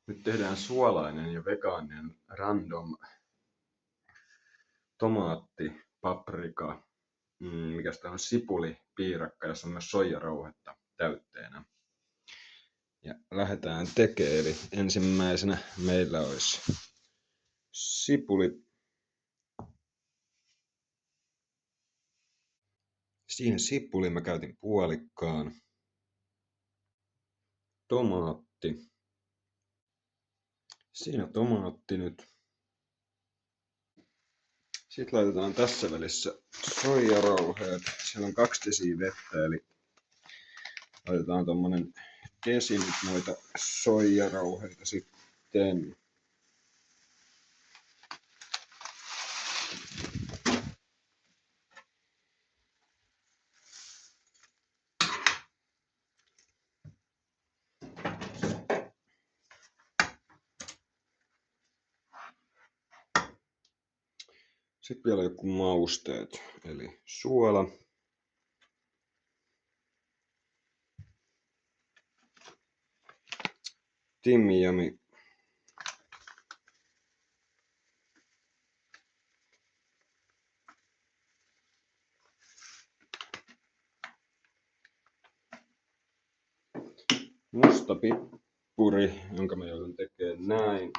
Nyt tehdään suolainen ja vegaaninen random tomaatti, paprika, mikäs tää on, sipuli, piirakka, jossa on myös soijarauhetta täytteenä. Ja lähdetään tekemään, eli ensimmäisenä meillä olisi sipuli. Siihen sipuli mä käytin puolikkaan. Tomaatti. Siinä tomaatti nyt. Sitten laitetaan tässä välissä soijarauheet. Siellä on 2 desiä vettä, eli laitetaan tommonen desi nyt noita soijarauheita sitten. Sitten vielä joku mausteet, eli suola. Timjami. Musta pippuri, jonka mä joudun tekemään näin.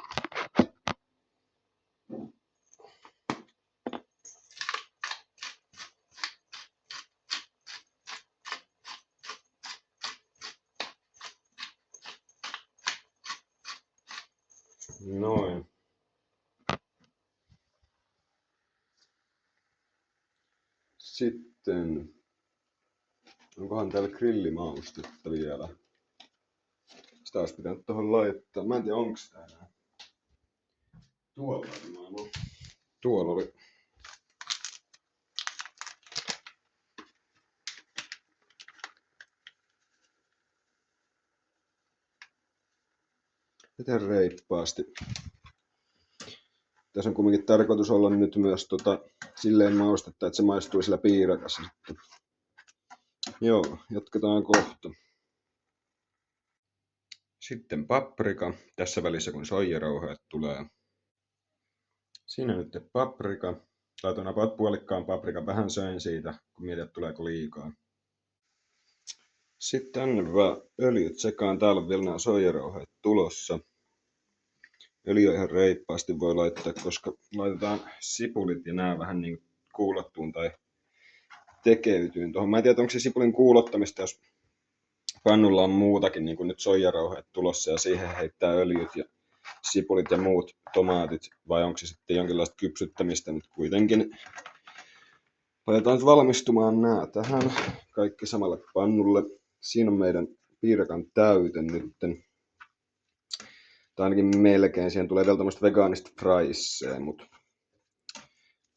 Noin. Sitten, onkohan täällä grillimaustetta vielä? Sitä olisi pitänyt tuohon laittaa. Mä en tiedä, onko tää enää. Tuolla varmaan on. Tuolla oli. Miten reippaasti. Tässä on kuitenkin tarkoitus olla nyt myös silleen maustetta, että se maistuu sillä piirakassa sitten. Joo, jatketaan kohta. Sitten paprika, tässä välissä kun soijarauheet tulee. Siinä nyt paprika. Laitoin about puolikkaan paprika, vähän söin siitä, kun mietin, että tuleeko liikaa. Sitten tänne vaan öljyt sekaan, täällä on vielä nämä soijarauheet tulossa. Öljyä ihan reippaasti voi laittaa, koska laitetaan sipulit ja nämä vähän niin kuulottuun tai tekeytyyn tuohon. Mä en tiedä, onko se sipulin kuulottamista, jos pannulla on muutakin, niin kuin nyt soijarauheet tulossa ja siihen heittää öljyt ja sipulit ja muut tomaatit, vai onko se sitten jonkinlaista kypsyttämistä, mutta kuitenkin laitetaan nyt valmistumaan nämä tähän kaikki samalle pannulle. Siinä on meidän piirakan täyte nytten. Tai ainakin melkein, siihen tulee vielä tämmöistä vegaanista fraissea, mutta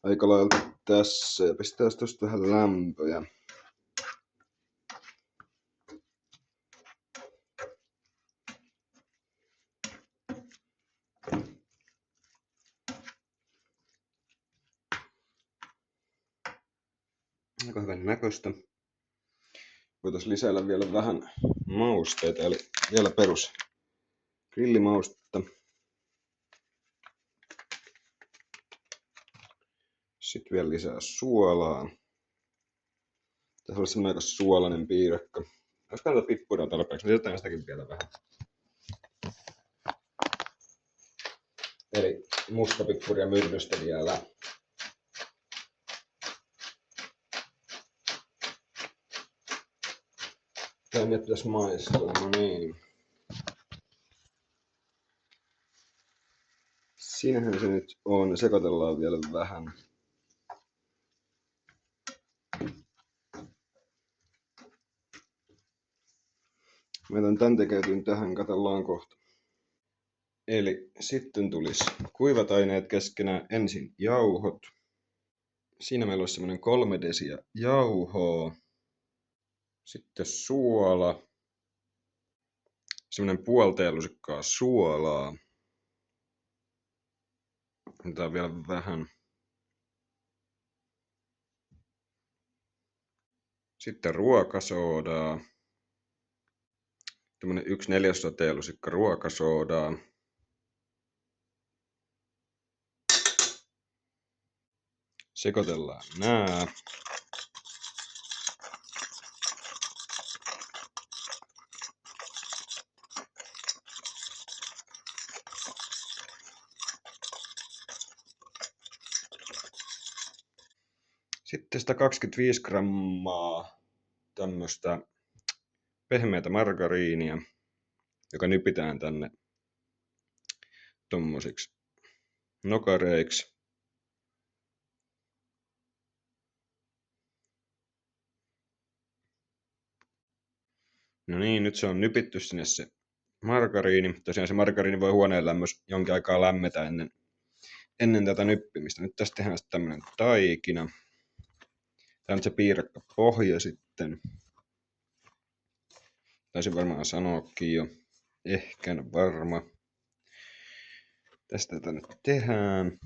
aika lailla tässä. Ja pistää tosta vähän lämpöjä. Aika hyvän näköistä. Voitaisiin lisäillä vielä vähän mausteita, eli vielä perus grillimaustetta. Sitten vielä lisää suolaa. Tässä olisi semmoinen aika suolainen piirakka. Olisiko tätä pippuria tarpeeksi? Me lisätään sitäkin vielä vähän. Eli mustapippuria myrrystä vielä. Tänne pitäisi maistua, no niin. Siinähän se nyt on. Sekoitellaan vielä vähän. Mä otan tän tekeytyn tähän, katsellaan kohta. Eli sitten tulisi kuivat aineet keskenään. Ensin jauhot. Siinä meillä olisi semmoinen 3 desiä jauhoa. Sitten suola. Semmoinen 0,5 teelusikkaa suolaa. Otetaan vielä vähän. Sitten ruokasoodaa. Tämmönen 1/4 teelusikka ruokasoodaa. Sekoitellaan nää. Sitten 125 grammaa tämmöstä pehmeätä margariinia, joka nypitään tänne tommosiksi nokareiksi. No niin, nyt se on nypitty sinne se margariini. Tosiaan se margariini voi huoneen lämmössä jonkin aikaa lämmetä ennen tätä nyppimistä. Nyt tästä tehdään sitten tämmönen taikina. Tää on se piirakkapohja sitten. Taisin varmaan sanoakin jo. Ehkä en varma. Tästä tätä nyt tehdään.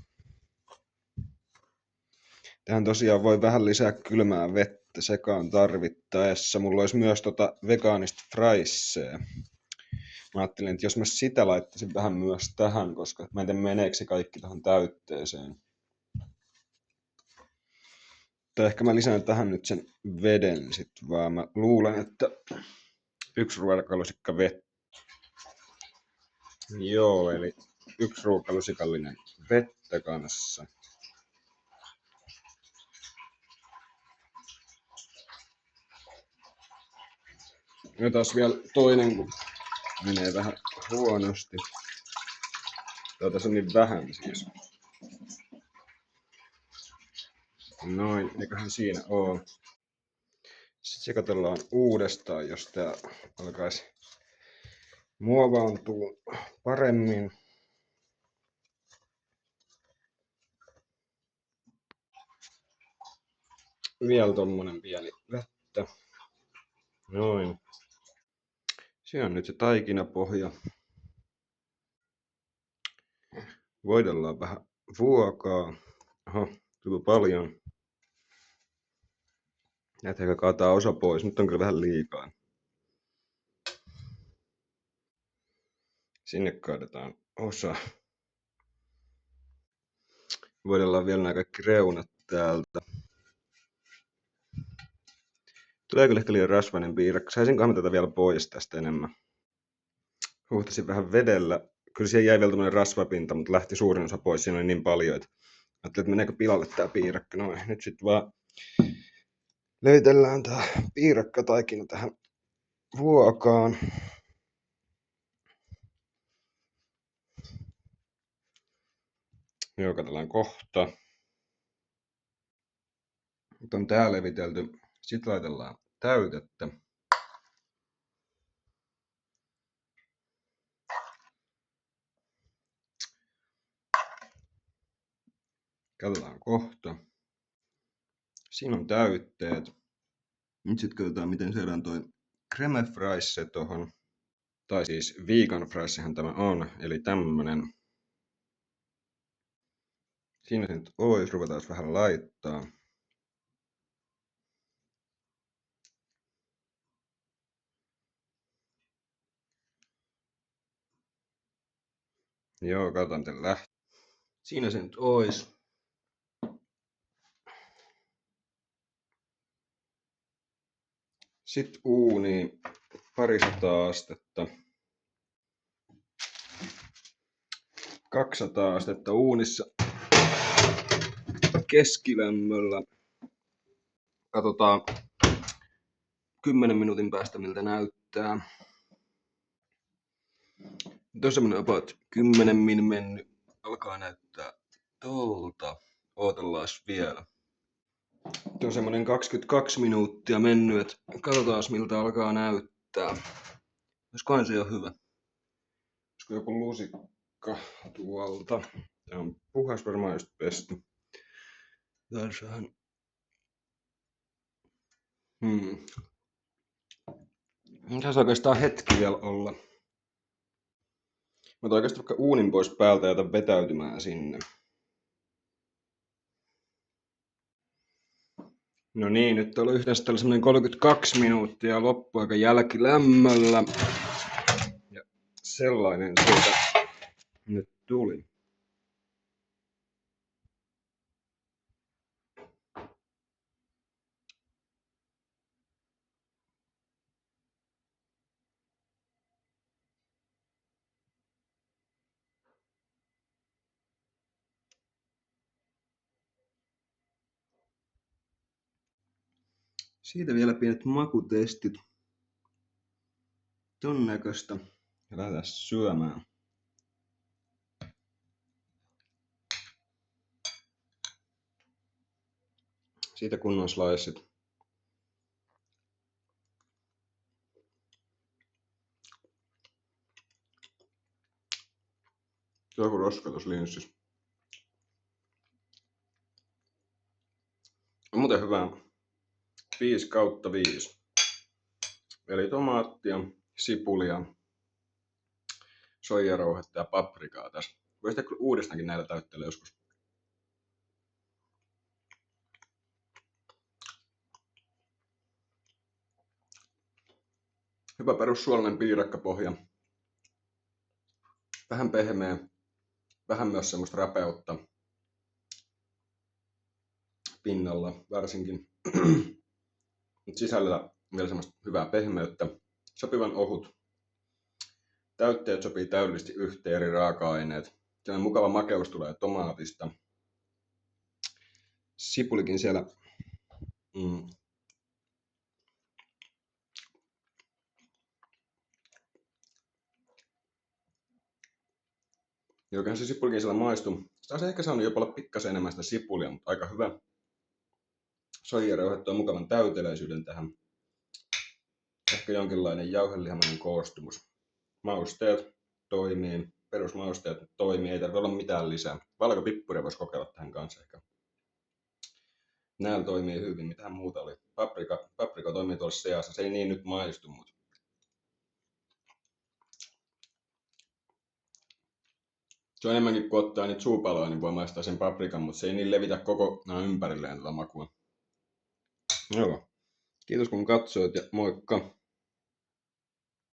Tähän tosiaan voi vähän lisää kylmää vettä sekaan tarvittaessa. Mulla olisi myös vegaanista fraissea. Mä ajattelin, että jos mä sitä laittaisin vähän myös tähän, koska mä en tiedä meneekö se kaikki tähän täytteeseen. Tai ehkä mä lisään tähän nyt sen veden sit vaan. Mä luulen, että 1 ruokalusikka vettä. Joo, eli 1 ruokalusikallinen vettä kanssa. Ja taas vielä toinen, kun menee vähän huonosti. Tässä on niin vähän siis. Noin, eiköhän siinä oo. Sitten sekoitellaan uudestaan, jos tää alkaisi muovaantua paremmin. Vielä tommonen pieni vettä. Noin. Siinä on nyt se taikinapohja. Voidellaan vähän vuokaa. Oho, tuli paljon. Näitä ehkä kaataa osa pois. Nyt on kyllä vähän liikaa. Sinne kaadetaan osa. Voidellaan vielä nämä kaikki reunat täältä. Tulee kyllä ehkä liian rasvainen piirakka. Saisinkohan mä tätä vielä pois tästä enemmän? Huuhtasin vähän vedellä. Kyllä siihen jäi vielä tämmönen rasvapinta, mutta lähti suurin osa pois. Siinä oli niin paljon, että ajattelin, että meneekö pilalle tää piirakka. Noin, nyt sit vaan löytellään tää piirakkataikina tähän vuokaan. Joo, katsellaan kohta. Nyt on tää levitelty. Sitten laitellaan täytettä. Katsotaan kohta. Siinä on täytteet. Nyt sitten katsotaan, miten saadaan toi creme fraise tohon. Tai siis vegan fraisehän tämä on, eli tämmönen. Siinä se nyt ois, ruvetaan vähän laittaa. Joo, katsotaan miten lähtee. Siinä se nyt ois. Sitten uuniin 200 astetta. 200 astetta uunissa keskilämmöllä. Katsotaan 10 minuutin päästä miltä näyttää. Nyt on semmonen about 10 min mennyt. Alkaa näyttää tolta. Ootellaan vielä. Nyt on semmonen 22 minuuttia mennyt, et katsotaan miltä alkaa näyttää. Oiskohan se jo hyvä? Olisiko joku lusikka tuolta? Tää on puhas varmaan just pesty. Tässähän. Tässä oikeastaan hetki vielä olla. Mä otan oikeastaan vaikka uunin pois päältä ja otan vetäytymään sinne. No niin, nyt on yhteensä tällä semmonen 32 minuuttia loppuaika jälkilämmöllä. Ja sellainen siitä nyt tuli. Siitä vielä pienet makutestit. Ton näköistä. Ja lähdetään syömään. Siitä kunnon sliceit. Joku roska tuossa linssissä. On muuten hyvää 5/5. Eli tomaattia, sipulia, soijarouhetta ja paprikaa tässä. Voisi tehdä uudestaankin näillä täytteillä joskus. Hyvä perussuolainen piirakkapohja. Vähän pehmeä. Vähän myös semmoista räpeutta pinnalla varsinkin. Mutta sisällä vielä semmoista hyvää pehmeyttä. Sopivan ohut. Täytteet sopii täydellisesti yhteen, eri raaka-aineet. Sellainen mukava makeus tulee tomaatista. Sipulikin siellä. Ja oikein se sipulikin siellä maistuu. Sitä olisi ehkä saanut jopa olla pikkasen enemmän sitä sipulia, mutta aika hyvä. Soijarauhe tuo mukavan täyteläisyyden tähän. Ehkä jonkinlainen jauhelihamainen koostumus. Mausteet toimii. Perusmausteet toimii. Ei tarvitse olla mitään lisää. Valkopippuria voisi kokeilla tähän kanssa ehkä. Näillä toimii hyvin. Mitähän muuta oli? Paprika toimii tuolla seassa. Se ei niin nyt maistu, mutta se on enemmänkin kun ottaa niitä suupaloja, niin voi maistaa sen paprikan, mutta se ei niin levitä koko ympärilleen tätä makua. Joo. Kiitos kun katsoit ja moikka!